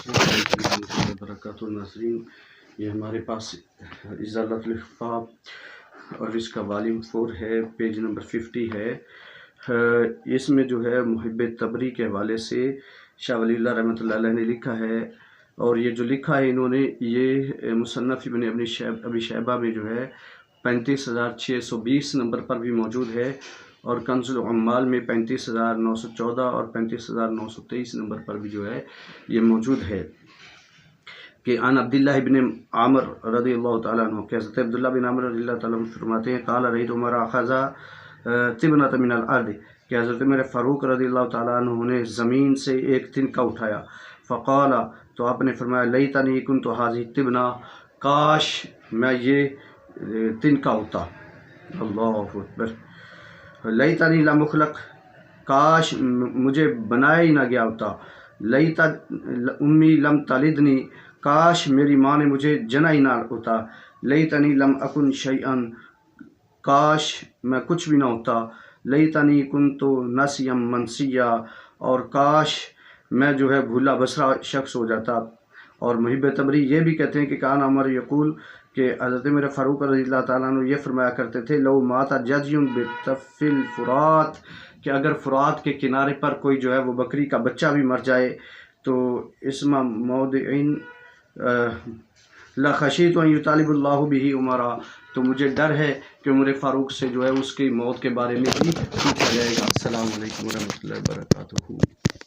برکاتہ ناظرین، یہ ہمارے پاس ازالۃ الخفا اور اس کا والیوم 4 ہے، پیج نمبر 50 ہے۔ اس میں جو ہے محب تبری کے حوالے سے شاہ ولی اللہ رحمۃ اللہ علیہ نے لکھا ہے، اور یہ جو لکھا ہے انہوں نے، یہ مصنف ابن ابی شیبہ میں جو ہے 35,620 نمبر پر بھی موجود ہے، اور کنز العمال میں 35,914 اور 35,923 نمبر پر بھی جو ہے یہ موجود ہے کہ عن عبداللہ ابن عامر رضی اللہ تعالیٰ عنہ، کہ حضرت عبداللہ بن عامر رضی اللہ تعالیٰ عنہ فرماتے ہیں قال رأیت عمر اخذ طبنۃ من الارض، کہ حضرت میرے فاروق رضی اللہ تعالیٰ عنہ نے زمین سے ایک تنکا اٹھایا، فقال، تو آپ نے فرمایا لیتنی کنت هذه الطبنہ، کاش میں یہ تنکا ہوتا، اللہ اکبر، لیتنی لم اخلق، کاش مجھے بنایا ہی نہ گیا ہوتا، لیت امی لم تلدنی، کاش میری ماں نے مجھے جنا ہی نہ ہوتا، لیتنی لم اکن شیئا، کاش میں کچھ بھی نہ ہوتا، لیتنی کنت نسیا منسیا، اور کاش میں جو ہے بھولا بسرا شخص ہو جاتا۔ اور محب تبری یہ بھی کہتے ہیں کہ کان عمر یقول، کہ حضرت میرے فاروق رضی اللہ تعالیٰ عنہ یہ فرمایا کرتے تھے لو مات جزی بطف الفرات، کہ اگر فرات کے کنارے پر کوئی جو ہے وہ بکری کا بچہ بھی مر جائے تو اسم موضعین لخشیت ان یطالب اللہ به عمرہ، تو مجھے ڈر ہے کہ عمر فاروق سے جو ہے اس کی موت کے بارے میں بھی پوچھا جائے گا۔ السلام علیکم ورحمۃ اللہ وبرکاتہ۔